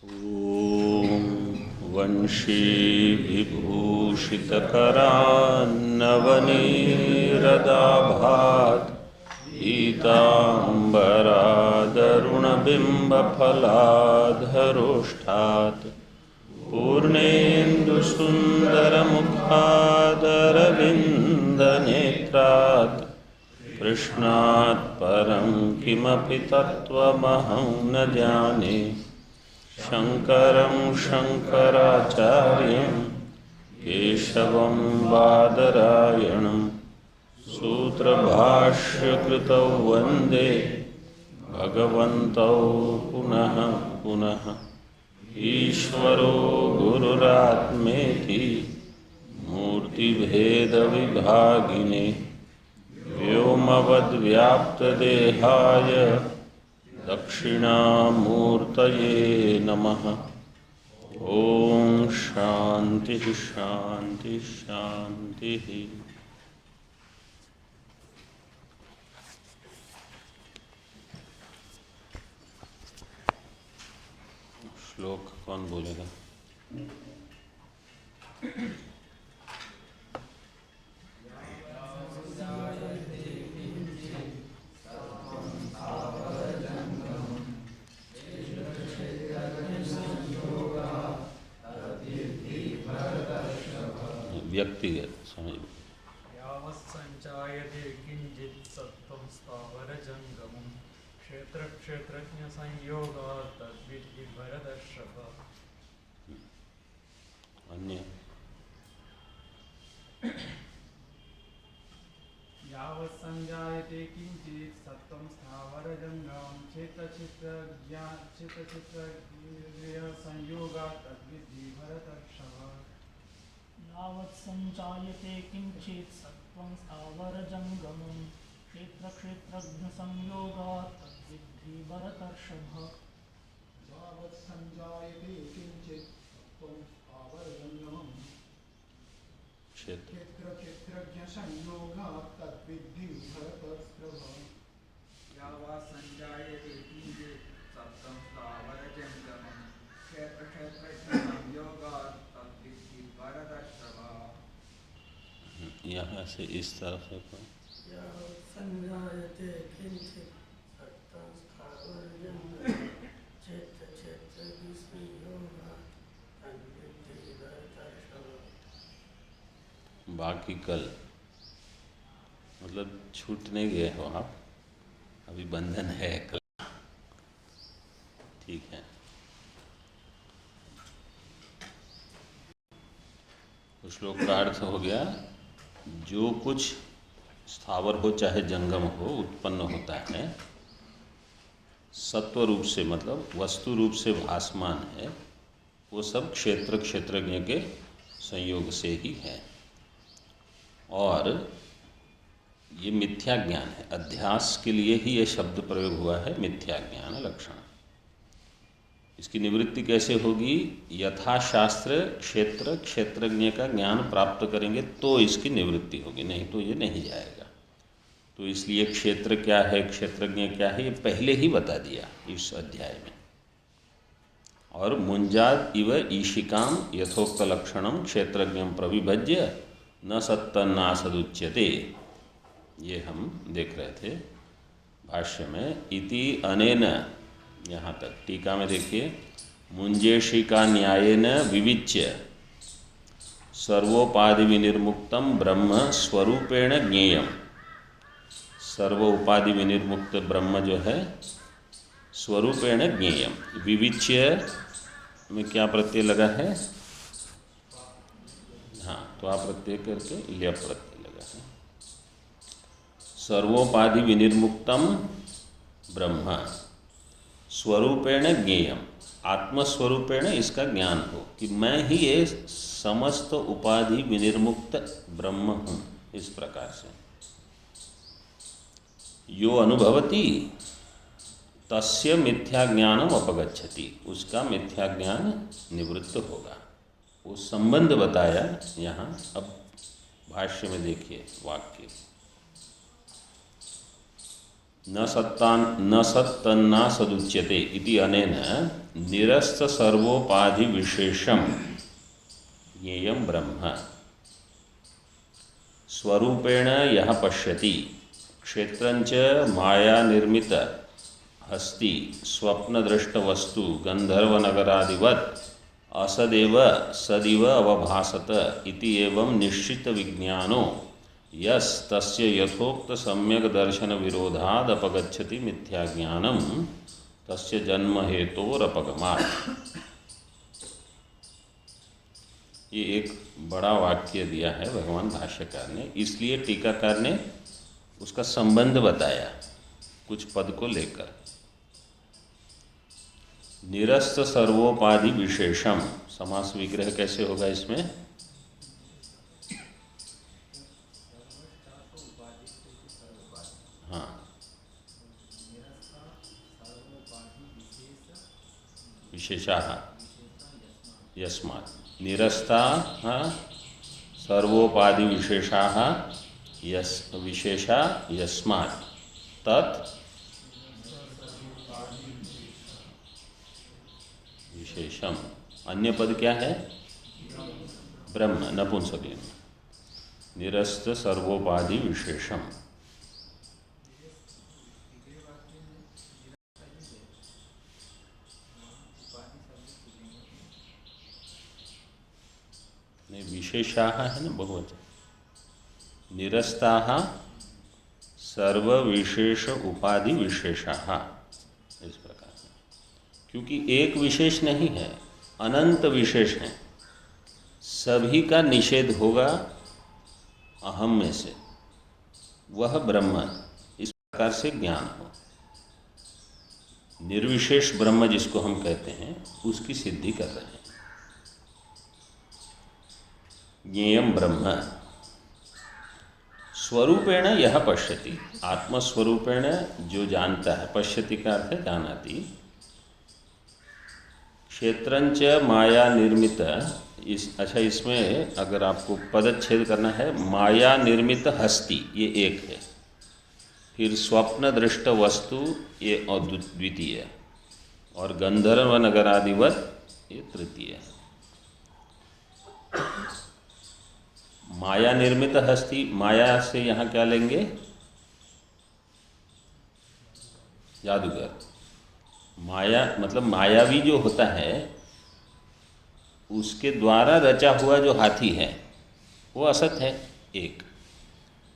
ॐ वंशीविभूषितकरान्नवनीरदाभात् पीताम्बरादरुणबिम्बफलाधरोष्ठात् पूर्णेन्दुसुन्दरमुखादरविन्दनेत्रात् कृष्णात् परं किमपि तत्त्वमहं न जाने। शङ्करं शङ्कराचार्यं केशवं बादरायणं सूत्रभाष्यकृतौ वन्दे भगवन्तौ पुनः पुनः। ईश्वरो गुरुरात्मेति मूर्तिभेदविभागिने व्योमवद्व्याप्तदेहाय दक्षिणामूर्तये नमः। ओम शांति शांति शांति। श्लोक कौन बोलेगा? व्यक्तिगत समझ। यावत्सञ्जायते किञ्चित् सत्त्वं स्थावरजङ्गमं क्षेत्रक्षेत्रज्ञसंयोगात् तद्विद्धि भरतर्षभ। अन्य यावत्सञ्जायते किञ्चित् सत्त्वं स्थावरजङ्गमं क्षेत्रक्षेत्रज्ञसंयोगात् तद्विद्धि भरतर्षभ। यावत्सञ्जायते किञ्चित् सत्त्वं स्थावरजङ्गमं क्षेत्रक्षेत्रज्ञसंयोगात् तद्विद्धि भरतर्षभ। यावत्सञ्जायते किञ्चित् सत्त्वं स्थावरजङ्गमं क्षेत्रक्षेत्रज्ञसंयोगात् तद्विद्धि भरतर्षभ। यावत्सञ्जायते किञ्चित् सत्त्वं स्थावरजङ्गमं क्षेत्रक्षेत्रज्ञसंयोगात् तद्विद्धि भरतर्षभ। यहाँ से इस तरफ से यावत्सञ्जायते किञ्चित् सत्त्वं स्थावरजङ्गमं क्षेत्रक्षेत्रज्ञसंयोगात् तद्विद्धि भरतर्षभ। बाकी कल मतलब छूट नहीं गए हो आप, अभी बंधन है कल, ठीक है। तो श्लोक का अर्थ हो गया, जो कुछ स्थावर हो चाहे जंगम हो उत्पन्न होता है, सत्व रूप से मतलब वस्तु रूप से भासमान है, वो सब क्षेत्र क्षेत्रज्ञ के संयोग से ही है। और ये मिथ्या ज्ञान है, अध्यास के लिए ही ये शब्द प्रयोग हुआ है, मिथ्या ज्ञान लक्षण। इसकी निवृत्ति कैसे होगी? यथाशास्त्र क्षेत्र क्षेत्रज्ञ का ज्ञान प्राप्त करेंगे तो इसकी निवृत्ति होगी, नहीं तो ये नहीं जाएगा। तो इसलिए क्षेत्र क्या है, क्षेत्रज्ञ क्या है, ये पहले ही बता दिया इस अध्याय में। और मुंजाद इव ईशिकाम यथोक्त लक्षणम क्षेत्रज्ञम प्रविभज्य न सत्तन्ना सदुच्यते, ये हम देख रहे थे भाष्य में। इति अनेन, यहाँ तक टीका में देखिए, मुंजेशिका न्यायेन विविच्य सर्वोपाधि विनिर्मुक्तम ब्रह्म स्वरूपेण ज्ञेयम। सर्व उपाधि विनिर्मुक्त ब्रह्म जो है स्वरूपेण ज्ञेयम। विविच्य में क्या प्रत्यय लगा है? हाँ, तो आप प्रत्यय करके ल्य प्रत्यय लगा है। सर्वोपाधि विनिर्मुक्तम ब्रह्म स्वरूपेण ज्ञेयम, आत्मस्वरूपेण इसका ज्ञान हो कि मैं ही ये समस्त उपाधि विनिर्मुक्त ब्रह्म हूँ। इस प्रकार से यो अनुभवति तस्य मिथ्या ज्ञानम अपगच्छति, उसका मिथ्या ज्ञान निवृत्त होगा। वो संबंध बताया यहाँ। अब भाष्य में देखिए वाक्य, न सत्तन्ना सदुच्यते इति अनेन निरस्त सर्वोपाधि विशेषम ज्ञेयं ब्रह्म स्वरूपेण यह पश्यति क्षेत्रंच माया निर्मित हस्ति स्वप्नदृष्ट वस्तु गंधर्वनगरादिवत् असदेव सदिव अवभासत इति एवं निश्चित विज्ञानो यस तस्य यथोक्त सम्यक दर्शन विरोधाद अपगच्छति मिथ्या ज्ञानम तस्य जन्म हेतोरपगमात्। ये एक बड़ा वाक्य दिया है भगवान भाष्यकार ने, इसलिए टीकाकार ने उसका संबंध बताया कुछ पद को लेकर। निरस्त सर्वोपाधि विशेषम, समास विग्रह कैसे होगा इसमें? हाँ, विशेषाः यस्मात्, निरस्ता सर्वोपाधि विशेषाः विशेषा यस्मात् तत् विशेषम। अन्य पद क्या है? ब्रह्म, नपुंसकलिंग। निरस्त सर्वोपाधि विशेषम। नहीं, विशेषाः है ना बहुवचन। निरस्ताः सर्व विशेष उपाधि विशेषाः, इस प्रकार से। क्योंकि एक विशेष नहीं है, अनंत विशेष हैं, सभी का निषेध होगा अहम में से, वह ब्रह्म, इस प्रकार से ज्ञान हो। निर्विशेष ब्रह्म जिसको हम कहते हैं उसकी सिद्धि कर रहे हैं। ज्ञेयं ब्रह्म स्वरूपेण यह पश्यति, आत्मस्वरूपेण जो जानता है, पश्यति का अर्थ है जानाति। क्षेत्रंच माया निर्मित, अच्छा इसमें अगर आपको पदच्छेद करना है, माया निर्मित हस्ति ये एक है, फिर स्वप्न दृष्ट वस्तु ये द्वितीय, और गंधर्व नगरादिवत ये तृतीय। माया निर्मित हस्ति, माया से यहाँ क्या लेंगे? जादूगर। माया मतलब मायावी जो होता है उसके द्वारा रचा हुआ जो हाथी है वो असत है एक।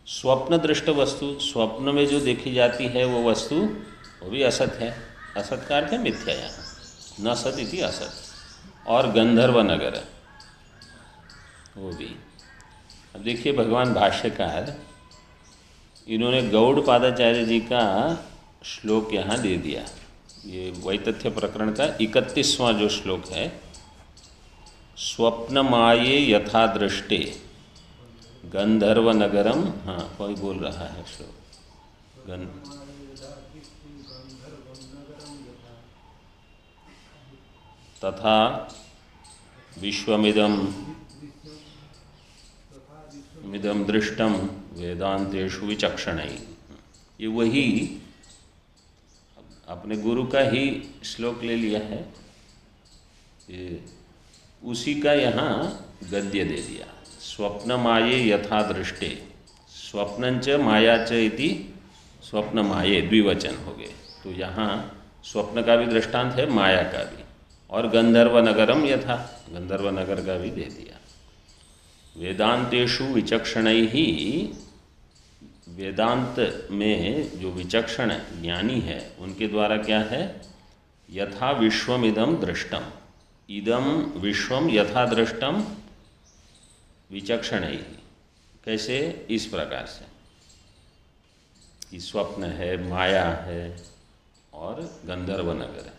स्वप्न दृष्ट वस्तु, स्वप्न में जो देखी जाती है वो वस्तु वो भी असत है। असत का अर्थ है मिथ्या, यहाँ न सत इति असत। और गंधर्व नगर वो भी। अब देखिए भगवान भाष्यकार, इन्होंने गौड़ पादाचार्य जी का श्लोक यहाँ दे दिया। ये वैतथ्य प्रकरण का 31वां जो श्लोक है, स्वप्न माये यथा दृष्टे गंधर्व नगरम, हाँ कोई बोल रहा है श्लोक, तथा विश्वमिदम मिदम दृष्टम वेदांतेषु विचक्षणैः। ये वही अपने गुरु का ही श्लोक ले लिया है, ये उसी का यहाँ गद्य दे दिया। स्वप्न माये यथा दृष्टे, स्वप्नंच माया च इति स्वप्न माये द्विवचन हो गए, तो यहाँ स्वप्न का भी दृष्टांत है, माया का भी। और गंधर्व नगरम यथा, गंधर्व नगर का भी दे दिया। वेदांतेषु विचक्षणैः, वेदांत में जो विचक्षण ज्ञानी है उनके द्वारा क्या है? यथा विश्वमिदं दृष्टम, इदम विश्वम यथा दृष्टम विचक्षणैः। कैसे? इस प्रकार से कि स्वप्न है, माया है और गंधर्व नगर है।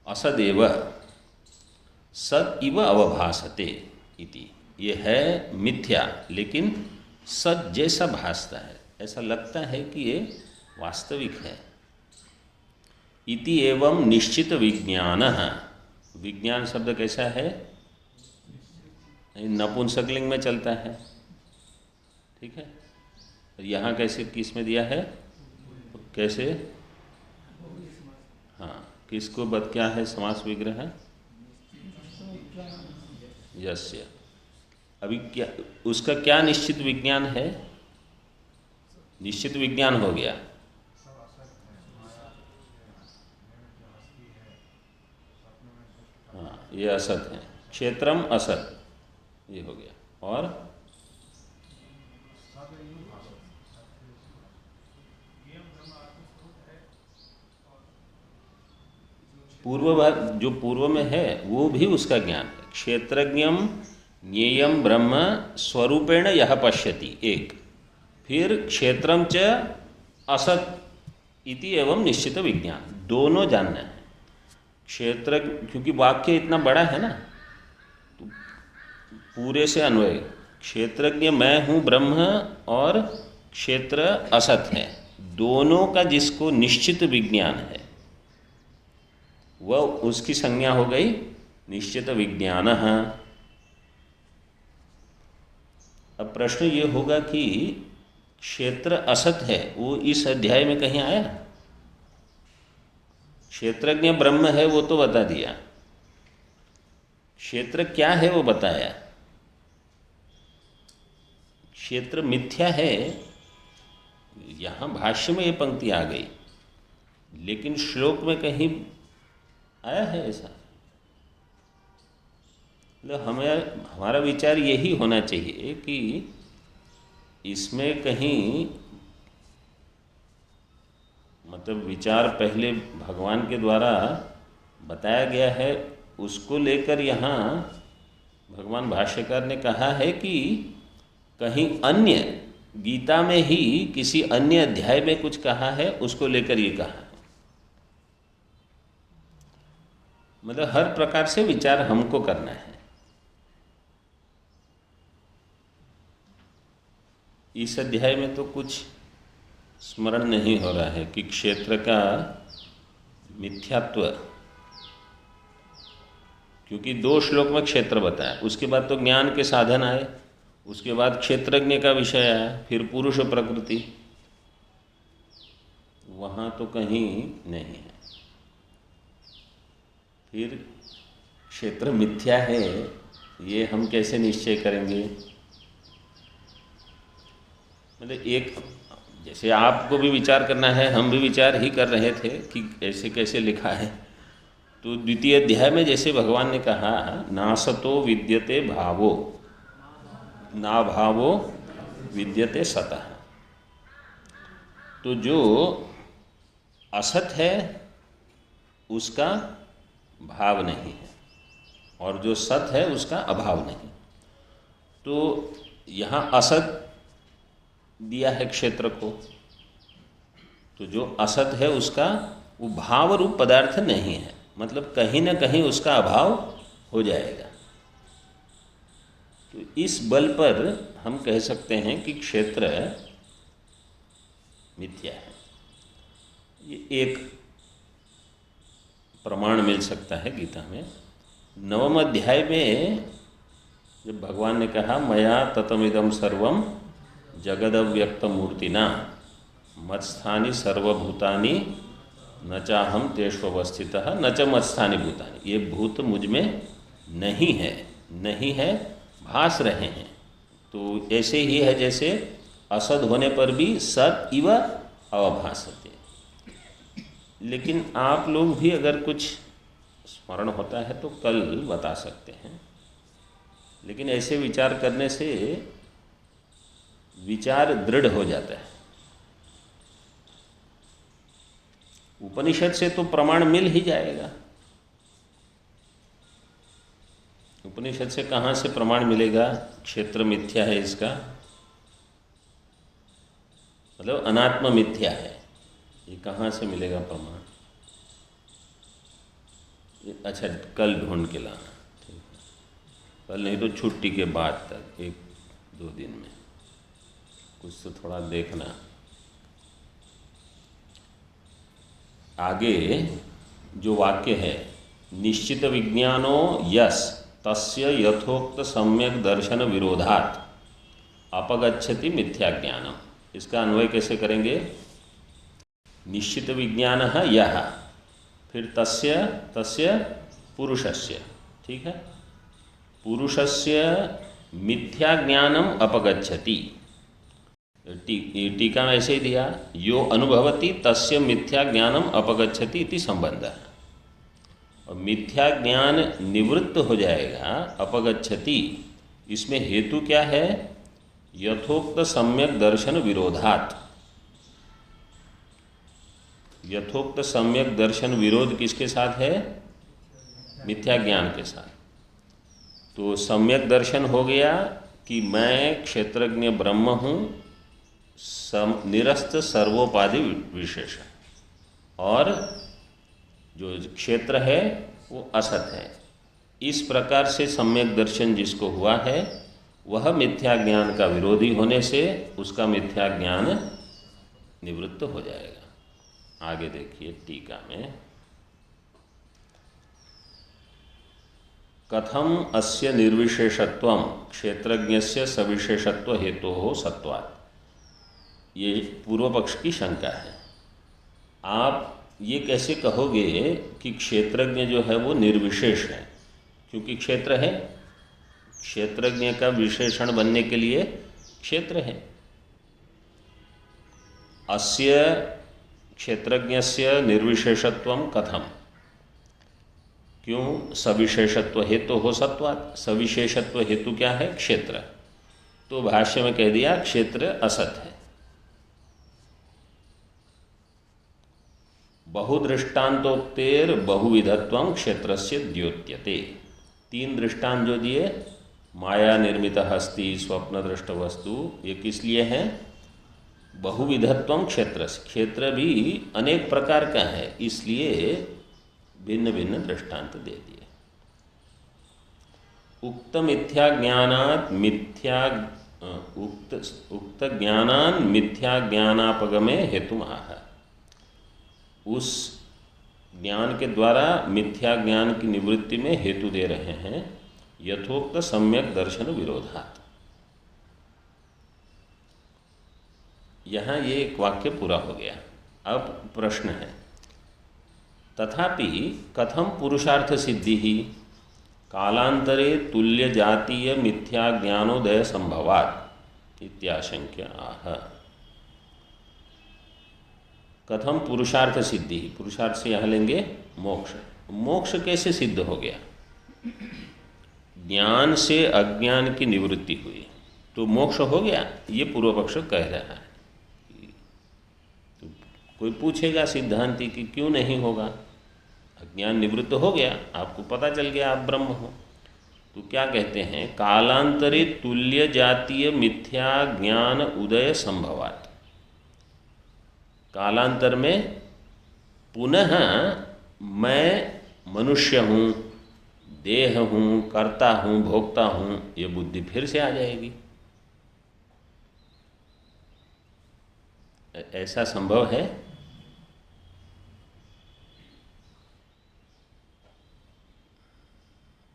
असदेव सद इव अवभासते इति, ये है मिथ्या लेकिन सद जैसा भासता है, ऐसा लगता है कि ये वास्तविक है। इति एवं निश्चित विज्ञान, विज्ञान शब्द कैसा है? नपुंसकलिंग में चलता है, ठीक है। यहाँ कैसे किस में दिया है, कैसे? हाँ, किसको बद क्या है समास विग्रह? यस्य। अभी क्या उसका क्या निश्चित विज्ञान है? निश्चित विज्ञान हो गया। हाँ, ये असत है, क्षेत्रम असत, ये हो गया। और पूर्व भाग जो पूर्व में है वो भी उसका ज्ञान है। क्षेत्रज्ञम ज्ञेयम ब्रह्म स्वरूपेण यह पश्यति, एक। फिर क्षेत्रम च असत इति एवं निश्चित विज्ञान, दोनों जानना है। क्षेत्र, क्योंकि वाक्य इतना बड़ा है ना, तो पूरे से अन्वय, क्षेत्रज्ञ मैं हूँ ब्रह्म और क्षेत्र असत है, दोनों का जिसको निश्चित विज्ञान है वह उसकी संज्ञा हो गई निश्चित विज्ञान। अब प्रश्न ये होगा कि क्षेत्र असत है, वो इस अध्याय में कहीं आया? क्षेत्रज्ञ ब्रह्म है वो तो बता दिया, क्षेत्र क्या है वो बताया। क्षेत्र मिथ्या है, यहाँ भाष्य में ये पंक्ति आ गई, लेकिन श्लोक में कहीं आया है ऐसा? मतलब हमारा विचार यही होना चाहिए कि इसमें कहीं मतलब विचार पहले भगवान के द्वारा बताया गया है, उसको लेकर यहाँ भगवान भाष्यकार ने कहा है कि कहीं अन्य गीता में ही किसी अन्य अध्याय में कुछ कहा है, उसको लेकर ये कहा है। मतलब हर प्रकार से विचार हमको करना है। इस अध्याय में तो कुछ स्मरण नहीं हो रहा है कि क्षेत्र का मिथ्यात्व, क्योंकि 2 श्लोक में क्षेत्र बताया, उसके बाद तो ज्ञान के साधन आए, उसके बाद क्षेत्रज्ञ का विषय आया, फिर पुरुष प्रकृति, वहाँ तो कहीं नहीं है। फिर क्षेत्र मिथ्या है, ये हम कैसे निश्चय करेंगे? मतलब एक, जैसे आपको भी विचार करना है, हम भी विचार ही कर रहे थे कि ऐसे कैसे लिखा है। तो द्वितीय अध्याय में जैसे भगवान ने कहा नासतो विद्यते भावो ना भावो विद्यते सतः, तो जो असत है उसका भाव नहीं है और जो सत है उसका अभाव नहीं। तो यहाँ असत दिया है क्षेत्र को, तो जो असत है उसका वो भाव रूप पदार्थ नहीं है, मतलब कहीं ना कहीं उसका अभाव हो जाएगा। तो इस बल पर हम कह सकते हैं कि क्षेत्र मिथ्या है। ये एक प्रमाण मिल सकता है गीता में। 9वें अध्याय में जब भगवान ने कहा मया ततमिदं सर्वं जगदव्यक्त मूर्तिना मत्स्थानि सर्वभूतानि न चाहम तेष्वस्थितः न च मत्स्थानि भूतानि, ये भूत मुझ में नहीं है, भास रहे हैं। तो ऐसे ही है जैसे असद होने पर भी सत इव अवभासते। लेकिन आप लोग भी अगर कुछ स्मरण होता है तो कल बता सकते हैं, लेकिन ऐसे विचार करने से विचार दृढ़ हो जाता है। उपनिषद से तो प्रमाण मिल ही जाएगा। उपनिषद से कहाँ से प्रमाण मिलेगा क्षेत्र मिथ्या है इसका? मतलब अनात्म मिथ्या है, ये कहाँ से मिलेगा प्रमाण? अच्छा, कल ढूंढ के लाना, ठीक है? कल नहीं तो छुट्टी के बाद तक 1-2 दिन में कुछ तो थोड़ा देखना। आगे जो वाक्य है निश्चित विज्ञानो यस तस्य यथोक्त सम्यक दर्शन विरोधात् अपगच्छति मिथ्या ज्ञानम, इसका अन्वय कैसे करेंगे? निश्चित विज्ञान यह, फिर तस्य तस्य पुरुषस्य, ठीक है। पुरुषस्य मिथ्या ज्ञानम अपगच्छति, टीका में ऐसे ही दिया, यो अनुभवति तस्य मिथ्या ज्ञानम अपगच्छति इति संबंध। और मिथ्या ज्ञान निवृत्त हो जाएगा, अपगच्छति, इसमें हेतु क्या है? यथोक्त सम्यक दर्शन विरोधात्। यथोक्त सम्यक दर्शन विरोध किसके साथ है? मिथ्या ज्ञान के साथ। तो सम्यक दर्शन हो गया कि मैं क्षेत्रज्ञ ब्रह्म हूँ, निरस्त सर्वोपाधि विशेष, और जो क्षेत्र है वो असत है। इस प्रकार से सम्यक दर्शन जिसको हुआ है वह मिथ्या ज्ञान का विरोधी होने से उसका मिथ्या ज्ञान निवृत्त हो जाएगा। आगे देखिए टीका में, कथम अस्य निर्विशेषत्वं क्षेत्रज्ञस्य सविशेषत्व हेतोः सत्वात्। ये पूर्व पक्ष की शंका है। आप ये कैसे कहोगे कि क्षेत्रज्ञ जो है वो निर्विशेष है? क्योंकि क्षेत्र है, क्षेत्रज्ञ का विशेषण बनने के लिए क्षेत्र है। अस्य क्षेत्रज्ञस्य निर्विशेषत्वं कथम, क्यों? सविशेषत्व हेतु हो सत्वात्। सविशेषत्व हेतु क्या है? क्षेत्र। तो भाष्य में कह दिया क्षेत्र असत है। बहुदृष्टान्तोक्तेर बहुविधत्वं क्षेत्रस्य द्योत्यते। 3 दृष्टांत जो दिए, माया निर्मित हस्ति, स्वप्न दृष्ट वस्तु, ये किस लिए है? बहुविधत्वं क्षेत्रस्य, क्षेत्र भी अनेक प्रकार का है, इसलिए भिन्न भिन्न दृष्टांत दे दिए। उक्त मिथ्या ज्ञानात् मिथ्या उक्त ज्ञानान् मिथ्या ज्ञानापगमे हेतु आह। उस ज्ञान के द्वारा मिथ्या ज्ञान की निवृत्ति में हेतु दे रहे हैं, यथोक्त सम्यक दर्शन विरोधात्। यहाँ ये एक वाक्य पूरा हो गया। अब प्रश्न है, तथापि कथम पुरुषार्थ सिद्धि ही कालांतरे तुल्य जातीय मिथ्या ज्ञानोदय संभवात् इत्याशंक्य आह। कथम पुरुषार्थ सिद्धि, पुरुषार्थ से यहाँ लेंगे मोक्ष। मोक्ष कैसे सिद्ध हो गया? ज्ञान से अज्ञान की निवृत्ति हुई तो मोक्ष हो गया, ये पूर्व पक्ष कह रहा है। तो कोई पूछेगा सिद्धांति कि क्यों नहीं होगा? अज्ञान निवृत्त हो गया, आपको पता चल गया आप ब्रह्म हो। तो क्या कहते हैं? कालांतरे तुल्य जातीय मिथ्या ज्ञान उदय संभवात्। कालांतर में पुनः मैं मनुष्य हूँ, देह हूँ, करता हूँ, भोगता हूँ, ये बुद्धि फिर से आ जाएगी। ऐसा संभव है?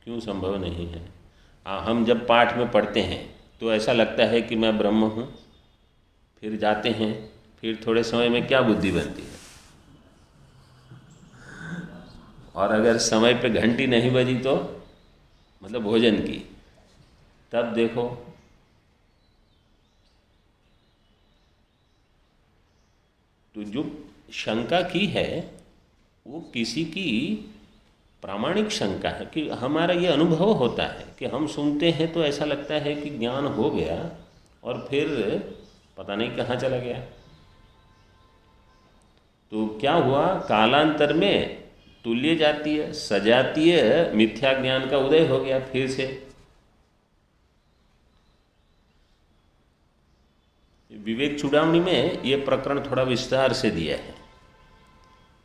क्यों संभव नहीं है? हम जब पाठ में पढ़ते हैं तो ऐसा लगता है कि मैं ब्रह्म हूँ, फिर जाते हैं, फिर थोड़े समय में क्या बुद्धि बनती है? और अगर समय पे घंटी नहीं बजी तो मतलब भोजन की, तब देखो तो जो शंका की है वो किसी की प्रामाणिक शंका है कि हमारा ये अनुभव होता है कि हम सुनते हैं तो ऐसा लगता है कि ज्ञान हो गया और फिर पता नहीं कहाँ चला गया। तो क्या हुआ? कालांतर में तुल्य जातीय सजातीय मिथ्या ज्ञान का उदय हो गया फिर से। विवेक चूड़ामणि में ये प्रकरण थोड़ा विस्तार से दिया है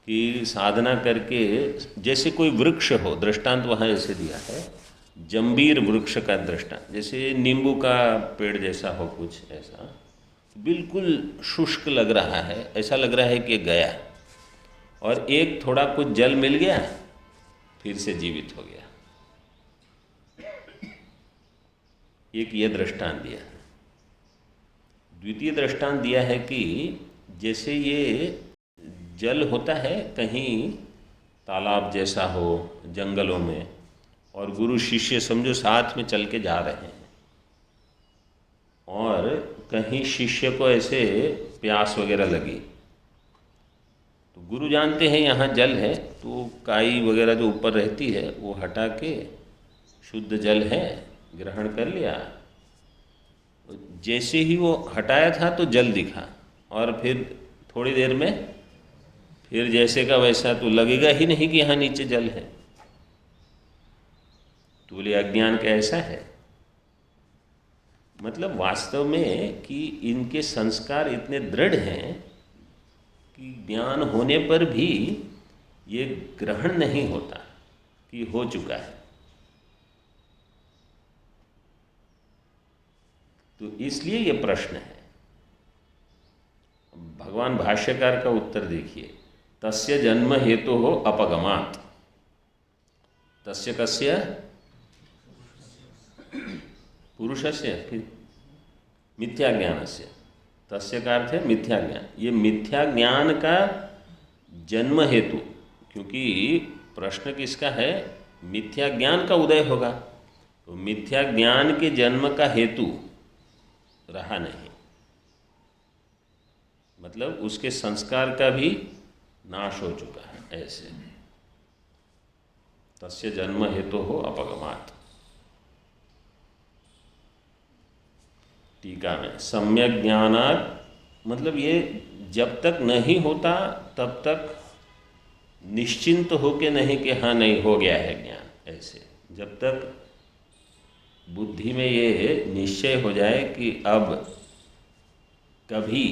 कि साधना करके, जैसे कोई वृक्ष हो, दृष्टांत वहाँ ऐसे दिया है, जंबीर वृक्ष का दृष्टांत, जैसे नींबू का पेड़ जैसा हो, कुछ ऐसा बिल्कुल शुष्क लग रहा है, ऐसा लग रहा है कि गया, और एक थोड़ा कुछ जल मिल गया फिर से जीवित हो गया। एक ये दृष्टांत दिया। द्वितीय दृष्टांत दिया है कि जैसे ये जल होता है कहीं तालाब जैसा हो जंगलों में, और गुरु शिष्य समझो साथ में चल के जा रहे हैं, और कहीं शिष्य को ऐसे प्यास वगैरह लगी, तो गुरु जानते हैं यहाँ जल है, तो काई वगैरह जो ऊपर रहती है वो हटा के शुद्ध जल है ग्रहण कर लिया। जैसे ही वो हटाया था तो जल दिखा, और फिर थोड़ी देर में फिर जैसे का वैसा, तो लगेगा ही नहीं कि यहाँ नीचे जल है। तो बोले अज्ञान का ऐसा है। मतलब वास्तव में कि इनके संस्कार इतने दृढ़ हैं कि ज्ञान होने पर भी ये ग्रहण नहीं होता कि हो चुका है। तो इसलिए ये प्रश्न है। भगवान भाष्यकार का उत्तर देखिए, तस्य जन्म हेतु हो अपगमात। तस्य कस्य? पुरुषस्य, फिर मिथ्या ज्ञानस्य। तस्य का अर्थ है मिथ्या ज्ञान। ये मिथ्या ज्ञान का जन्म हेतु, क्योंकि प्रश्न किसका है? मिथ्या ज्ञान का उदय होगा, तो मिथ्या ज्ञान के जन्म का हेतु रहा नहीं, मतलब उसके संस्कार का भी नाश हो चुका है। ऐसे तस्य जन्म हेतु हो अपगमात। टीका में सम्यक ज्ञानात्, मतलब ये जब तक नहीं होता तब तक निश्चिंत होके नहीं कि हाँ नहीं हो गया है ज्ञान। ऐसे जब तक बुद्धि में ये निश्चय हो जाए कि अब कभी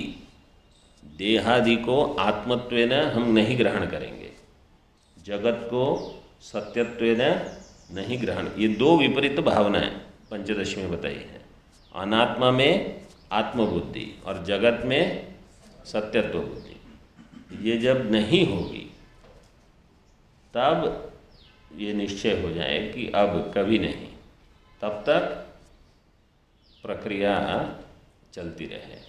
देहादि को आत्मत्वेन हम नहीं ग्रहण करेंगे, जगत को सत्यत्वेन नहीं ग्रहण, ये दो विपरीत भावनाएं पंचदशी में बताई है। अनात्मा में आत्मबुद्धि और जगत में सत्यत्व बुद्धि। ये जब नहीं होगी तब ये निश्चय हो जाए कि अब कभी नहीं, तब तक प्रक्रिया चलती रहे।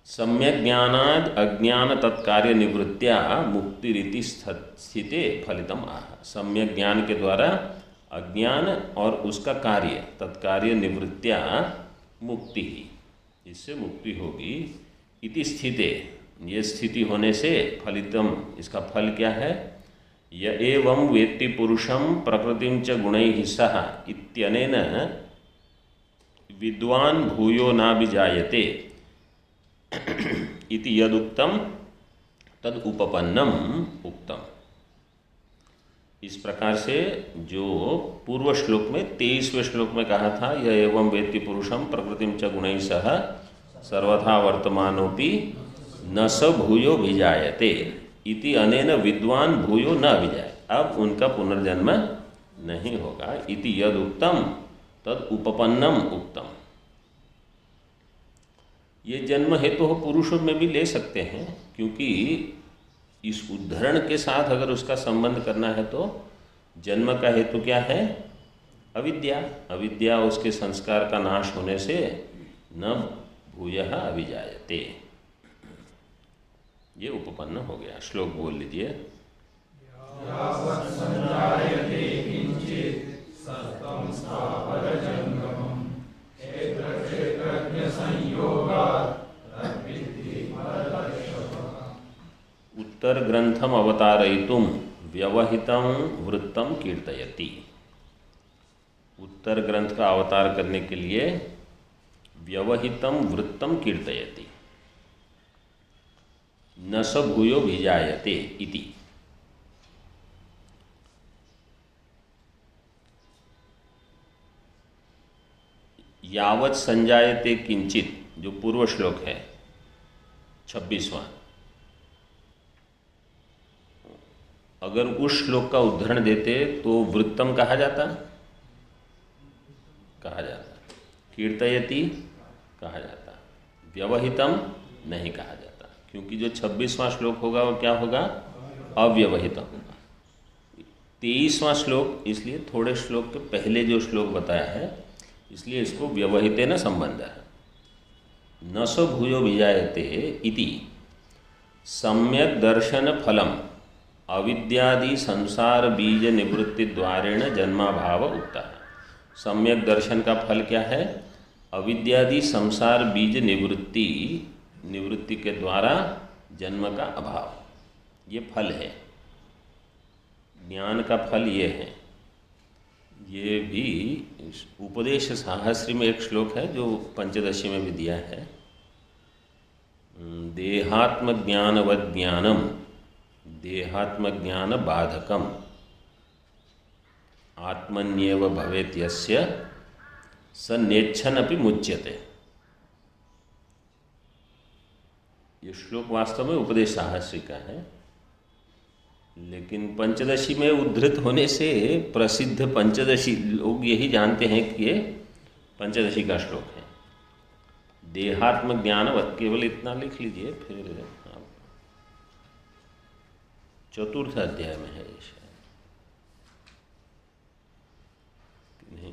सम्यक ज्ञानाद अज्ञान तत्कार्य निवृत्त्या मुक्ति रीति स्थिते फलितम आह। सम्यक ज्ञान के द्वारा अज्ञान और उसका कार्य तत्कार्य निवृत्त्या मुक्ति ही, इससे मुक्ति होगी। इति स्थिते, ये स्थिति होने से फलितम, इसका फल क्या है? य एवं वेत्ति पुरुषम प्रकृतिं च गुणैः सह इत्यनेन विद्वान् भूयो नाभिजायते इति यदुक्तम तद उपपन्नम उक्तम। इस प्रकार से जो पूर्व श्लोक में 23वें श्लोक में कहा था, यह एवं वेत्ति पुरुषम प्रकृतिं च गुणैः सह सर्वथा वर्तमानोपि न स भूयो भिजायते इति अनेन विद्वान भूयो न अभिजाय। अब उनका पुनर्जन्म नहीं होगा। इति यद उक्तम तद उपपन्नम उक्तम। ये जन्म हेतु हो पुरुषों में भी ले सकते हैं, क्योंकि इस उद्धरण के साथ अगर उसका संबंध करना है तो जन्म का हेतु क्या है? अविद्या। अविद्या उसके संस्कार का नाश होने से न भूयः अभिजायते, ये उपपन्न हो गया। श्लोक बोल लीजिए। उत्तर ग्रंथम अवतारयितुम व्यवहितम वृत्तम कीर्तयति। उत्तर ग्रंथ का अवतार करने के लिए व्यवहितम वृत्तम कीर्तयति न स भूयो भिजायते इति। यावत् संजायते किंचित, जो पूर्व श्लोक है 26वां, अगर उस श्लोक का उद्धरण देते तो वृत्तम कहा जाता, कीर्तयति कहा जाता, व्यवहितम नहीं कहा जाता, क्योंकि जो 26वां श्लोक होगा वो क्या होगा? अव्यवहितम होगा। 23वां श्लोक इसलिए थोड़े श्लोक के पहले जो श्लोक बताया है, इसलिए इसको व्यवहितेन संबंध है। न सो भूयो विजायते इति सम्यक दर्शन फलम अविद्यादि संसार बीज निवृत्ति द्वारेण जन्माभाव उक्ता है। सम्यक दर्शन का फल क्या है? अविद्यादि संसार बीज निवृत्ति के द्वारा जन्म का अभाव, ये फल है। ज्ञान का फल ये है। ये भी उपदेश साहस्री में एक श्लोक है जो पंचदशी में भी दिया है। देहात्म ज्ञानवद ज्ञानम देहात्म ज्ञान बाधकम आत्मन्येव भवेत् यस्य स नेच्छनपि मुच्यते। ये श्लोक वास्तव में उपदेश साहस्री का है, लेकिन पंचदशी में उद्धृत होने से प्रसिद्ध पंचदशी लोग यही जानते हैं कि ये पंचदशी का श्लोक है। देहात्म ज्ञानवत्, केवल इतना लिख लीजिए, फिर आप चतुर्थ अध्याय में है ये शायद, नहीं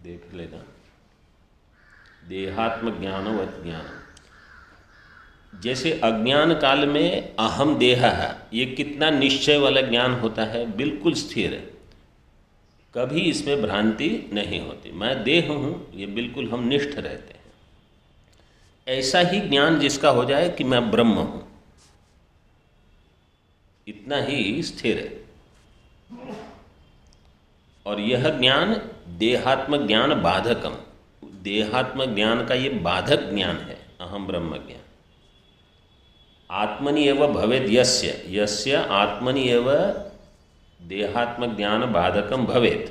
देख लेना। देहात्म ज्ञानवत् ज्ञानम, जैसे अज्ञान काल में अहम देह है, ये कितना निश्चय वाला ज्ञान होता है, बिल्कुल स्थिर है, कभी इसमें भ्रांति नहीं होती। मैं देह हूँ, ये बिल्कुल हम निष्ठ रहते हैं। ऐसा ही ज्ञान जिसका हो जाए कि मैं ब्रह्म हूँ, इतना ही स्थिर है। और यह ज्ञान देहात्म ज्ञान बाधकम, देहात्म ज्ञान का ये बाधक ज्ञान है, अहम ब्रह्म ज्ञान। आत्मनि एव भवेद् यस्य, यस्य आत्मनि एव देहात्म ज्ञान बाधकम भवेत्।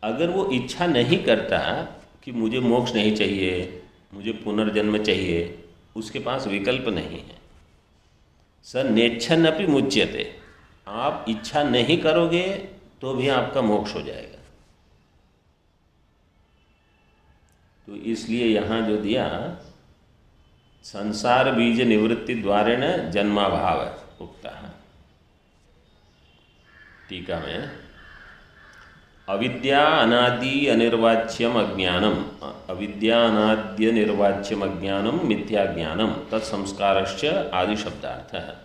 अगर वो इच्छा नहीं करता कि मुझे मोक्ष नहीं चाहिए, मुझे पुनर्जन्म चाहिए, उसके पास विकल्प नहीं है। स नेच्छन्नपि मुच्यते, आप इच्छा नहीं करोगे तो भी आपका मोक्ष हो जाएगा। तो इसलिए यहाँ जो दिया, संसार बीज निवृत्ति द्वारेण जन्माभाव उक्ता है। टीका में अविद्या अनादि अनिर्वाच्यम अज्ञानम, अविद्या अनाद्य निर्वाच्यम अज्ञानम मिथ्या ज्ञानम तत्संस्कारश्च आदि शब्दार्थ है।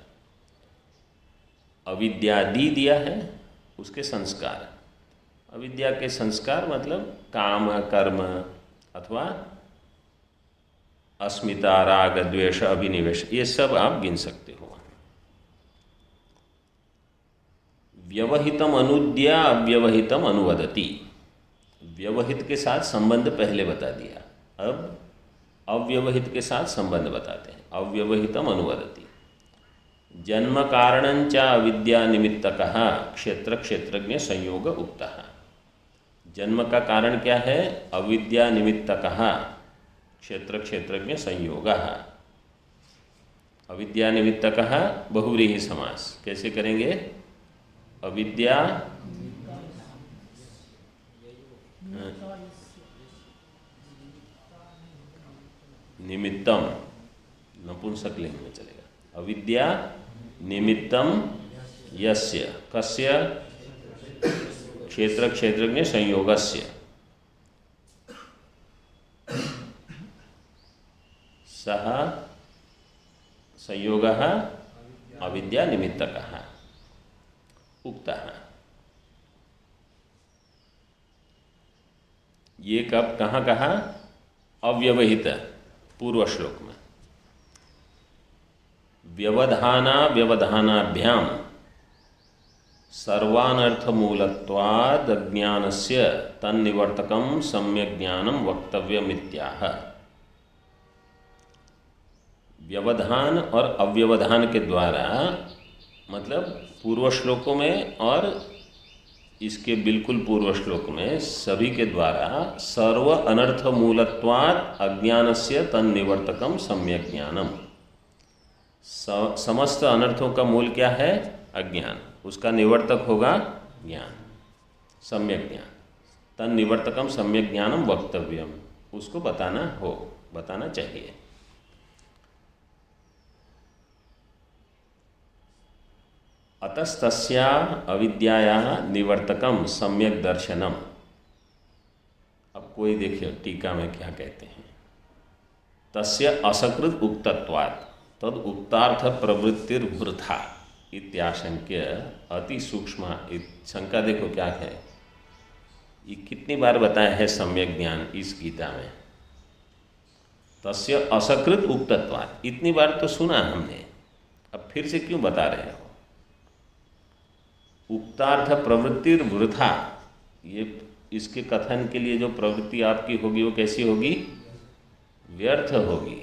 अविद्यादि दिया है, उसके संस्कार। अविद्या के संस्कार मतलब काम, कर्म अथवा अस्मिता, राग, द्वेष, अभिनिवेश, ये सब आप गिन सकते हो। व्यवहितम अनुद्य अव्यवहितम अनुवदति, व्यवहित के साथ संबंध पहले बता दिया, अब अव्यवहित के साथ संबंध बताते हैं। अव्यवहितम अनुवदति। जन्म कारणं च अविद्या निमित्तकः क्षेत्र क्षेत्रज्ञ संयोग उक्तः। जन्म का कारण क्या है? अविद्या निमित्तकः क्षेत्र क्षेत्रज्ञ संयोगः। अविद्या निमित्तकः बहुव्रीहि समास कैसे करेंगे? अविद्या निमित्तम, नपुंसकलिंग में चलेगा। अविद्या निमित्तम यस्य, कस्य? क्षेत्र क्षेत्रज्ञ संयोगस्य। सह संयोगः अविद्या निमित्तकः उक्तः। ये कब कहाँ कहा? अव्यवहित, पूर्व श्लोक में। व्यवधाना व्यवधानाभ्याम सर्वानर्थमूलत्वाद् अज्ञानस्य तन्निवर्तकं सम्यक् ज्ञानं वक्तव्यमित्याह। व्यवधान और अव्यवधान के द्वारा, मतलब पूर्व श्लोकों में और इसके बिल्कुल पूर्व श्लोक में, सभी के द्वारा सर्व अनर्थ मूलत्वात् अज्ञानस्य तन्निवर्तकम सम्यक् ज्ञानम। समस्त अनर्थों का मूल क्या है? अज्ञान। उसका निवर्तक होगा ज्ञान, सम्यक ज्ञान। तन्निवर्तकम सम्यक ज्ञानम वक्तव्यम, उसको बताना चाहिए। अतस्तस्या अविद्यायाः निवर्तकम सम्यक दर्शनम। अब कोई देखिए टीका में क्या कहते हैं, तस्य असकृत उक्तत्वात् तद उक्तार्थ प्रवृत्तिर्वृथा इत्याशंक्य अति सूक्ष्म। शंका देखो क्या है, ये कितनी बार बताया है सम्यक ज्ञान इस गीता में, तस्य असकृत उक्तत्वात्, इतनी बार तो सुना हमने, अब फिर से क्यों बता रहे हो। उक्तार्थ प्रवृत्तिर्वृथा, ये इसके कथन के लिए जो प्रवृत्ति आपकी होगी वो कैसी होगी, व्यर्थ होगी।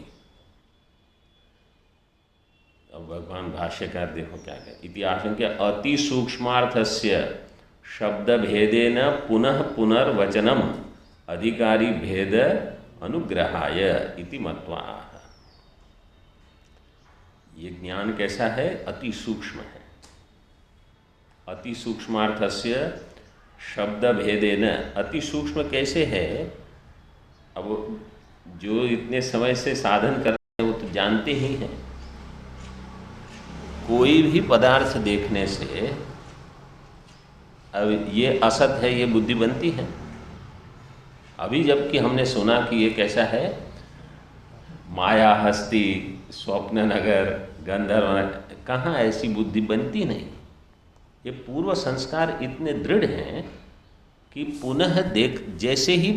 अब भगवान भाष्यकार देखो क्या कहते, इतिहास के अति सूक्ष्मार्थस्य शब्द भेदेन पुनः पुनर्वचनम अधिकारी भेद अनुग्रहाय इति मत्वा। ये ज्ञान कैसा है, अति सूक्ष्म है। अति सूक्ष्मार्थस्य शब्द भेदेन, अति सूक्ष्म कैसे है, अब जो इतने समय से साधन कर रहे हैं वो तो जानते ही हैं। कोई भी पदार्थ देखने से अब ये असत है ये बुद्धि बनती है। अभी जबकि हमने सुना कि ये कैसा है, माया हस्ती स्वप्न नगर गंधर्व, कहाँ ऐसी बुद्धि बनती नहीं। ये पूर्व संस्कार इतने दृढ़ हैं कि पुनः देख, जैसे ही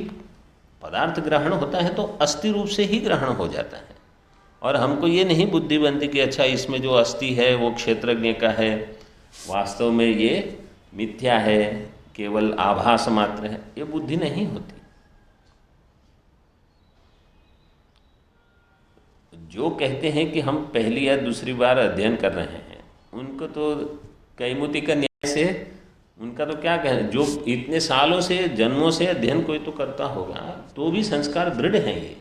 पदार्थ ग्रहण होता है तो अस्थि रूप से ही ग्रहण हो जाता है, और हमको ये नहीं बुद्धि बनती कि अच्छा इसमें जो अस्थि है वो क्षेत्रज्ञ का है, वास्तव में ये मिथ्या है, केवल आभास मात्र है, ये बुद्धि नहीं होती। जो कहते हैं कि हम पहली या दूसरी बार अध्ययन कर रहे हैं, उनको तो कैमुति का न्याय से उनका तो क्या कहना, जो इतने सालों से जन्मों से अध्ययन कोई तो करता होगा, तो भी संस्कार दृढ़ हैं ये।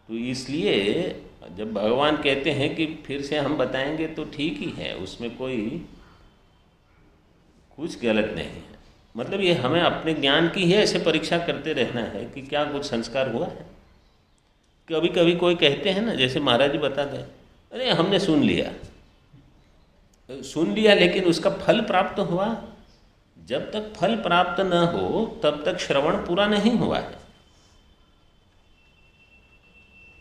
तो इसलिए जब भगवान कहते हैं कि फिर से हम बताएंगे तो ठीक ही है, उसमें कोई कुछ गलत नहीं है। मतलब ये हमें अपने ज्ञान की ही ऐसे परीक्षा करते रहना है कि क्या कुछ संस्कार हुआ है। कभी कभी कोई कहते हैं ना, जैसे महाराज जी बताते हैं, अरे हमने सुन लिया लेकिन उसका फल प्राप्त हुआ। जब तक फल प्राप्त न हो तब तक श्रवण पूरा नहीं हुआ है,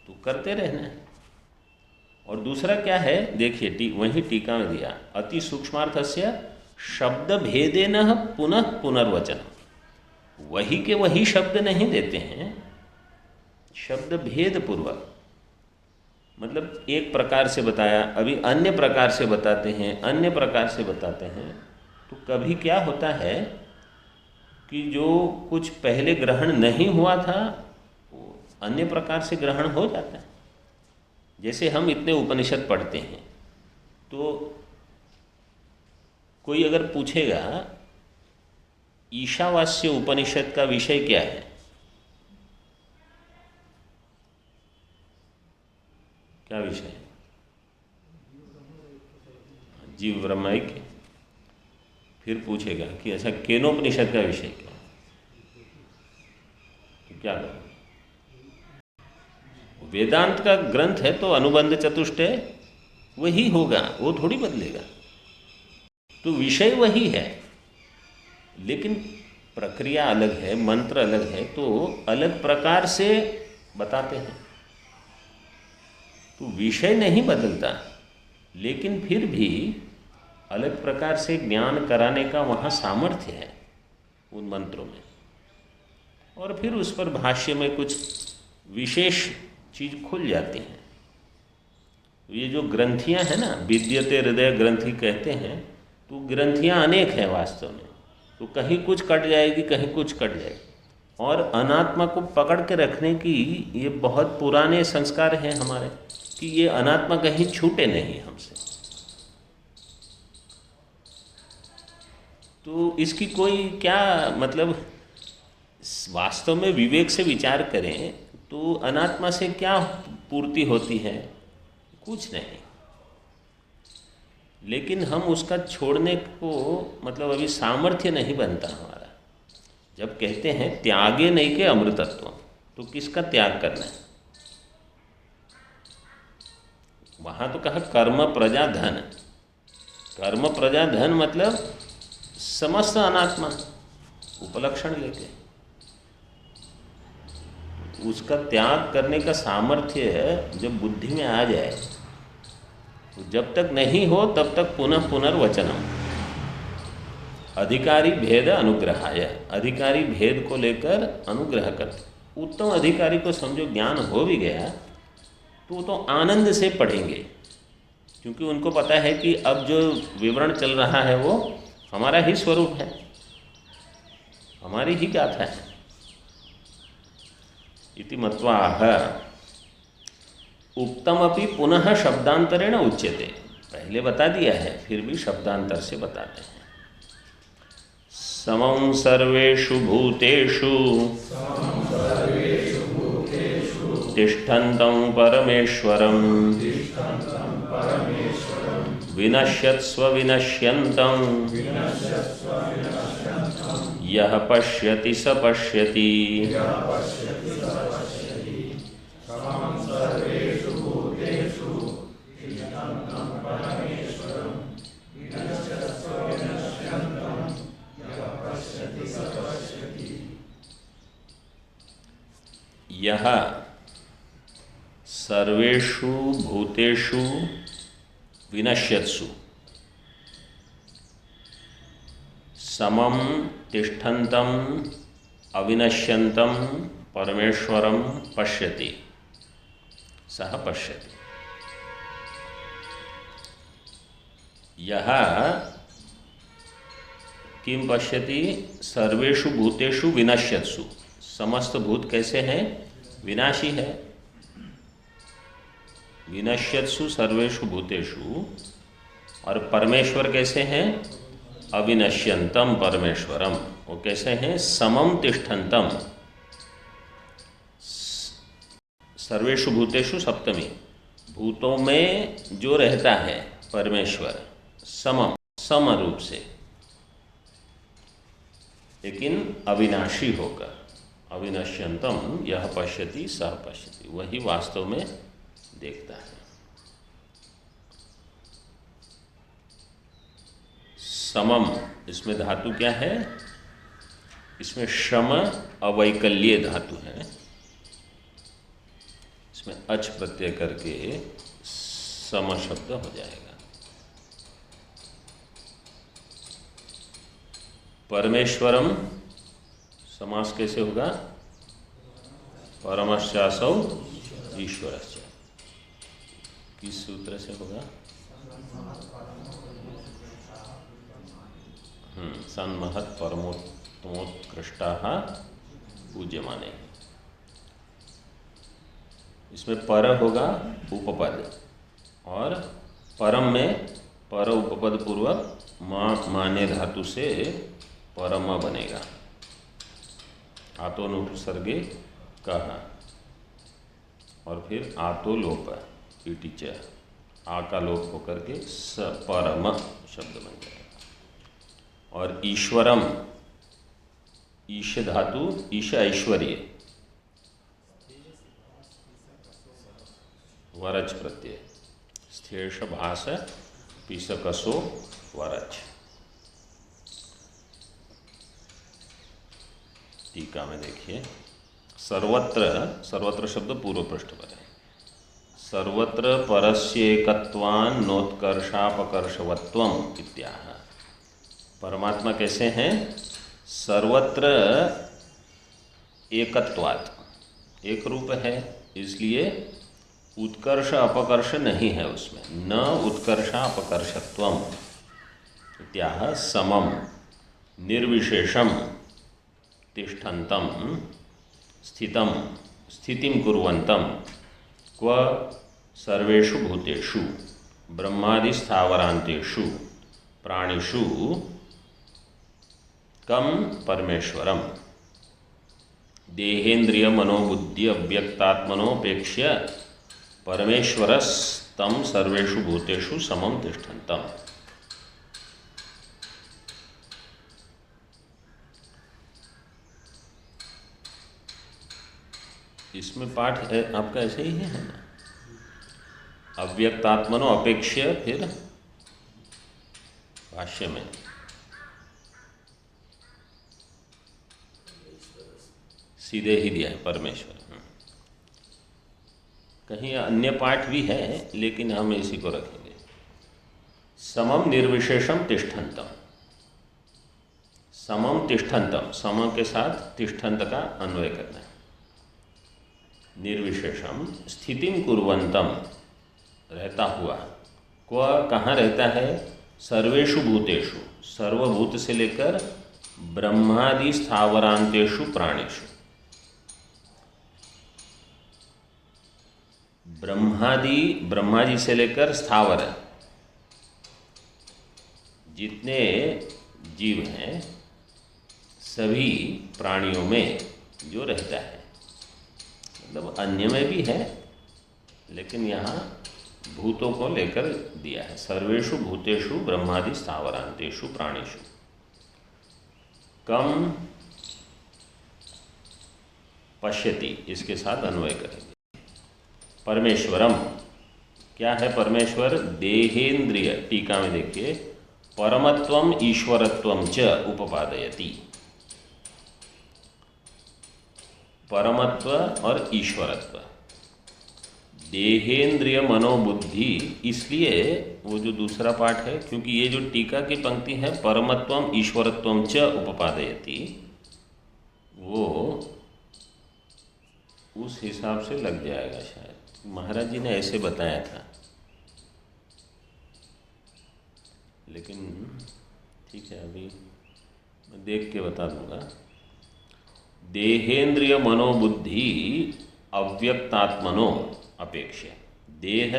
तो करते रहना है। और दूसरा क्या है, देखिए वही टीका में दिया, अति सूक्ष्मार्थस्य शब्द भेदेन पुनः पुनर्वचन, वही के वही शब्द नहीं देते हैं, शब्द भेद पूर्वक, मतलब एक प्रकार से बताया, अभी अन्य प्रकार से बताते हैं, अन्य प्रकार से बताते हैं। तो कभी क्या होता है कि जो कुछ पहले ग्रहण नहीं हुआ था वो अन्य प्रकार से ग्रहण हो जाता है। जैसे हम इतने उपनिषद पढ़ते हैं, तो कोई अगर पूछेगा ईशावास्य उपनिषद का विषय क्या है, क्या विषय है, जीव ब्रह्म ऐक्य। फिर पूछेगा कि अच्छा केनोपनिषद का विषय क्या है, तो क्या करो, वेदांत का ग्रंथ है तो अनुबंध चतुष्टय वही होगा, वो थोड़ी बदलेगा। तो विषय वही है, लेकिन प्रक्रिया अलग है, मंत्र अलग है, तो अलग प्रकार से बताते हैं। तो विषय नहीं बदलता, लेकिन फिर भी अलग प्रकार से ज्ञान कराने का वहाँ सामर्थ्य है उन मंत्रों में। और फिर उस पर भाष्य में कुछ विशेष चीज़ खुल जाती हैं। ये जो ग्रंथियाँ हैं ना, विद्यते हृदय ग्रंथि कहते हैं, तो ग्रंथियाँ अनेक हैं वास्तव में। तो कहीं कुछ कट जाएगी, कहीं कुछ कट जाएगी। और अनात्मा को पकड़ के रखने की ये बहुत पुराने संस्कार हैं हमारे, कि ये अनात्मा कहीं छूटे नहीं हमसे। तो इसकी कोई क्या मतलब, वास्तव में विवेक से विचार करें तो अनात्मा से क्या पूर्ति होती है, कुछ नहीं। लेकिन हम उसका छोड़ने को मतलब अभी सामर्थ्य नहीं बनता हमारा। जब कहते हैं त्यागे नहीं के अमृतत्व, तो किसका त्याग करना है? वहाँ तो कहा कर्म प्रजा धन। कर्म प्रजा धन मतलब समस्त अनात्मा, उपलक्षण लेके। उसका त्याग करने का सामर्थ्य जब बुद्धि में आ जाए, तो जब तक नहीं हो तब तक पुनः पुनर्वचनम। अधिकारी भेद अनुग्रहाय, अधिकारी भेद को लेकर अनुग्रह करते। उत्तम अधिकारी को समझो ज्ञान हो भी गया तो वो तो आनंद से पढ़ेंगे, क्योंकि उनको पता है कि अब जो विवरण चल रहा है वो हमारा ही स्वरूप है, हमारी ही गाथा है। इति मत्वाह उक्तमपि पुनः शब्दांतरेण उच्यते। पहले बता दिया है, फिर भी शब्दांतर से बताते हैं। समं सर्वेषु भूतेषु तिष्ठन्तं परमेश्वरं विनश्यत्स्व विनश्यन्तं यः पश्यति स पश्यति। यह सर्वेषु भूतेषु विनश्यत्सु समं तिष्ठन्तं अविनश्यन्तं परमेश्वरं पश्यति सः पश्यति। यह किं पश्यति? सर्वेषु भूतेषु विनश्यत्सु। समस्त भूत कैसे हैं? विनाशी है। विनश्यत्सु सर्वेषु भूतेषु। और परमेश्वर कैसे हैं? अविनश्यंतम परमेश्वरम। वो कैसे हैं? समम तिष्ठन्तम। सर्वेषु भूतेषु सप्तमी, भूतों में जो रहता है परमेश्वर, समम सम रूप से, लेकिन अविनाशी होकर। अविनश्यंतम यह पश्यति सह पश्यति, वही वास्तव में देखता है। समम, इसमें धातु क्या है? इसमें शम अवैकल्य धातु है। इसमें अच प्रत्यय करके सम शब्द हो जाएगा। परमेश्वरम समास कैसे होगा? परमश्चासौ ईश्वरस्य। किस सूत्र से होगा? सन्महत् परमोत्तमोत्कृष्टाः पूज्यमाने। इसमें पर होगा उपपद, और परम में पर उपपद पूर्वक माने धातु से परम बनेगा। आतोनुपसर्गे कहा, और फिर आतो लोप ईटिच, आ का लोप होकर के स परम शब्द बन जाएगा। और ईश्वरम, ईश धातु, ईश ऐश्वर्य, वरच प्रत्यय, स्थेष भास पीसकसो वरच। टीका में देखिए, सर्वत्र, सर्वत्र शब्द पूर्व पृष्ठ पर है। सर्वत्र परस्येकत्वान् नोत्कर्षापकर्षवत्वम् इत्याह। परमात्मा कैसे हैं? सर्वत्र एकत्वात्, एक रूप है, इसलिए उत्कर्ष अपकर्ष नहीं है उसमें। न उत्कर्षापकर्षत्वम् इत्याह। समम निर्विशेषम तिष्ठन्तं स्थितं स्थितिं कुर्वन्तं क्व सर्वेषु भूतेषु ब्रह्मादि स्थावरांतेषु प्राणिषु कम परमेश्वरम देहेन्द्रिय मनोबुद्धि अव्यक्तात्मनोपेक्ष्य परमेश्वरस्तं सर्वेषु भूतेषु समं तिष्ठन्तम्। इसमें पाठ है आपका ऐसे ही है ना? अव्यक्तात्मनो अपेक्ष्य, फिर भाष्य में सीधे ही दिया है परमेश्वर। कहीं अन्य पाठ भी है लेकिन हम इसी को रखेंगे। समम निर्विशेषम तिष्ठन्तम, समम तिष्ठन्तम, समम के साथ तिष्ठन्त का अन्वय करना है। निर्विशेषम स्थितिम कुर्वन्तम, रहता हुआ, को कहाँ रहता है? सर्वेषु भूतेषु, सर्वभूत से लेकर ब्रह्मादि स्थावरांतेषु प्राणेषु। ब्रह्मा जी से लेकर स्थावर, जितने जीव हैं सभी प्राणियों में जो रहता है, मतलब अन्य में भी है लेकिन यहाँ भूतों को लेकर दिया है। सर्वेषु भूतेषु ब्रह्मादि स्थावरांतेषु प्राणेषु। कम पश्यति, इसके साथ अन्वय करेंगे। परमेश्वरम, क्या है परमेश्वर? देहेंद्रिय, टीका में देखिए, परमत्वम ईश्वरत्वम च उपपादयति। परमत्व और ईश्वरत्व, देहेंद्रिय मनोबुद्धि, इसलिए वो जो दूसरा पाठ है, क्योंकि ये जो टीका की पंक्ति है परमत्वम ईश्वरत्वम च उपपादयति, वो उस हिसाब से लग जाएगा शायद। महाराज जी ने ऐसे बताया था, लेकिन ठीक है अभी मैं देख के बता दूंगा। देहेंद्रिय मनोबुद्धि अव्यक्तात्मनो अपेक्षा, देह,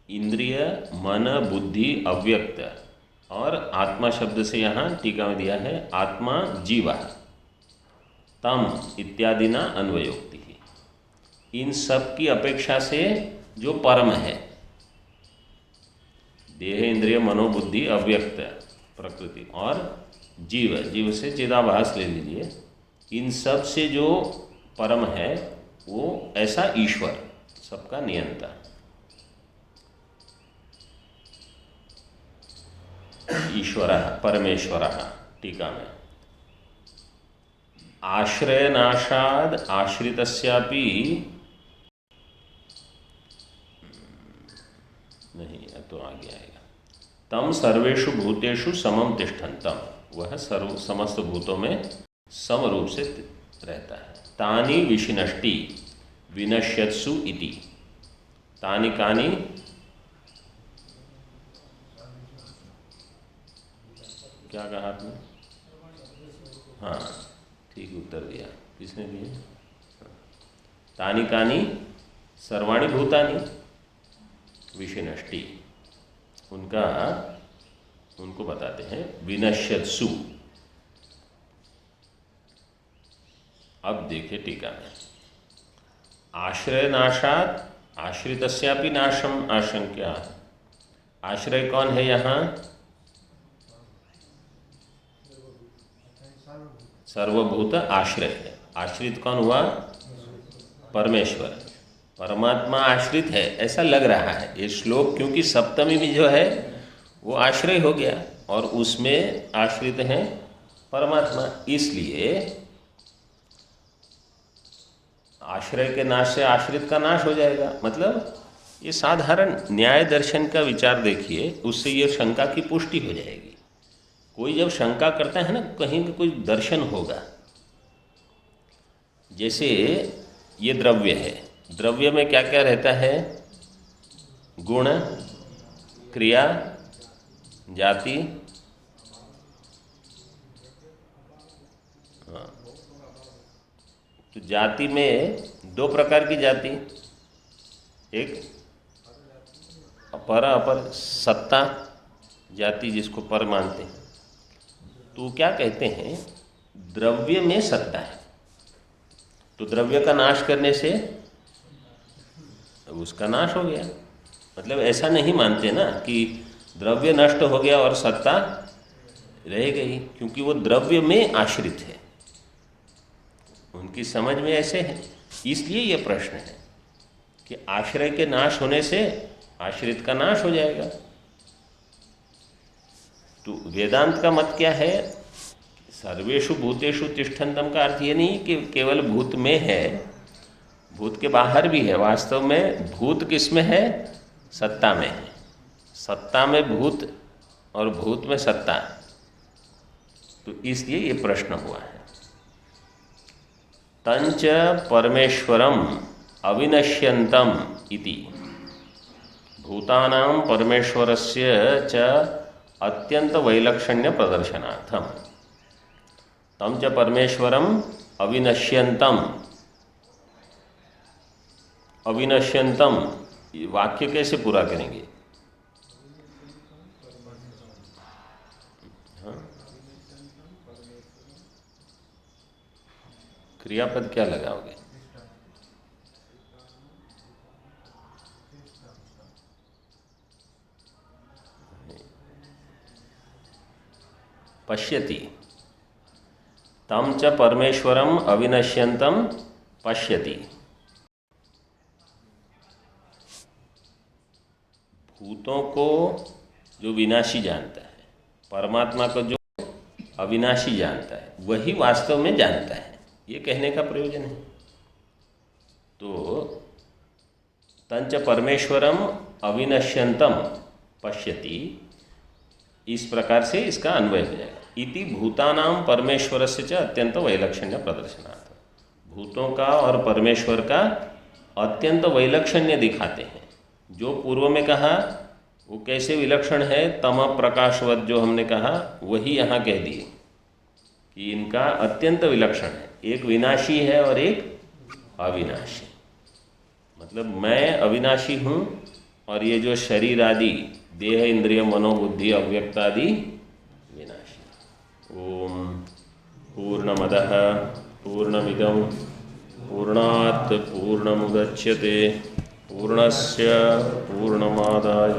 इंद्रिय, मन, बुद्धि, अव्यक्त, और आत्मा शब्द से यहाँ टीका में दिया है आत्मा जीवा, तम इत्यादि ना अन्वयोक्ति। इन सब की अपेक्षा से जो परम है, देह, इंद्रिय, मनोबुद्धि, अव्यक्त प्रकृति, और जीव, जीव से चिदाभास ले लीजिए, इन सब से जो परम है वो ऐसा ईश्वर, सबका नियंता। ईश्वरः परमेश्वरः, टीका में आश्रयनाशाद आश्रितस्यापि, नहीं तो आगे आएगा, तम सर्वेषु भूतेषु समम तिष्ठन्तम, वह सर्व समस्त भूतों में सम रूप से रहता है। तानि विशिनष्टि विनश्यत्सु इति, तानि कानि, क्या कहा आपने? हाँ ठीक उत्तर दिया, किसने दिया? तानि कानि सर्वाणि भूतानि विशिनष्टि, उनको बताते हैं विनश्यत्सु। अब देखिए टीका में, आश्रय नाशात आश्रितस्यापि नाशम आशंक्या। आश्रय कौन है यहाँ? सर्वभूत आश्रय है। आश्रित कौन हुआ? परमेश्वर, परमात्मा आश्रित है ऐसा लग रहा है ये श्लोक, क्योंकि सप्तमी में जो है वो आश्रय हो गया और उसमें आश्रित है परमात्मा, इसलिए आश्रय के नाश से आश्रित का नाश हो जाएगा। मतलब ये साधारण न्याय दर्शन का विचार देखिए, उससे ये शंका की पुष्टि हो जाएगी। कोई जब शंका करता है ना, कहीं का कोई दर्शन होगा, जैसे ये द्रव्य है, द्रव्य में क्या क्या रहता है? गुण, क्रिया, जाति, हाँ, तो जाति में दो प्रकार की जाति, एक अपर अपर सत्ता जाति जिसको पर मानते हैं, तो क्या कहते हैं? द्रव्य में सत्ता है, तो द्रव्य का नाश करने से उसका नाश हो गया। मतलब ऐसा नहीं मानते ना कि द्रव्य नष्ट हो गया और सत्ता रह गई, क्योंकि वो द्रव्य में आश्रित है, उनकी समझ में ऐसे है। इसलिए ये प्रश्न है कि आश्रय के नाश होने से आश्रित का नाश हो जाएगा। तो वेदांत का मत क्या है? सर्वेषु भूतेषु तिष्ठन्तम का अर्थ ये नहीं कि केवल भूत में है, भूत के बाहर भी है। वास्तव में भूत किस में है? सत्ता में है। सत्ता में भूत और भूत में सत्ता, तो इसलिए ये प्रश्न हुआ है। तंच परमेश्वरम अविनश्यन्तम इति भूतानां परमेश्वरस्य च अत्यंत वैलक्षण्य प्रदर्शनार्थम। तम च परमेश्वरम अविनश्यन्तम, अविनश्यन्तम ये वाक्य कैसे पूरा करेंगे? हाँ? क्रियापद क्या लगाओगे? पश्यति। तम च परमेश्वरम अविनश्यन्तम पश्यति। भूतों को जो विनाशी जानता है, परमात्मा को जो अविनाशी जानता है, वही वास्तव में जानता है, ये कहने का प्रयोजन है। तो तंच परमेश्वरम अविनश्यन्तम पश्यति, इस प्रकार से इसका अन्वय हो जाएगा। इति भूतानां परमेश्वरस्य च अत्यंत वैलक्षण्य प्रदर्शनार्थ, भूतों का और परमेश्वर का अत्यंत वैलक्षण्य दिखाते हैं। जो पूर्व में कहा वो कैसे विलक्षण है, तम प्रकाशवत जो हमने कहा वही यहाँ कह दिए कि इनका अत्यंत विलक्षण है। एक विनाशी है और एक अविनाशी, मतलब मैं अविनाशी हूँ और ये जो शरीर आदि देह इंद्रिय मनोबुद्धि अव्यक्त आदि विनाशी। ओम पूर्णमदः पूर्णमिदं पूर्णात् पूर्णमुदच्यते पूर्णस्य पूर्णमादाय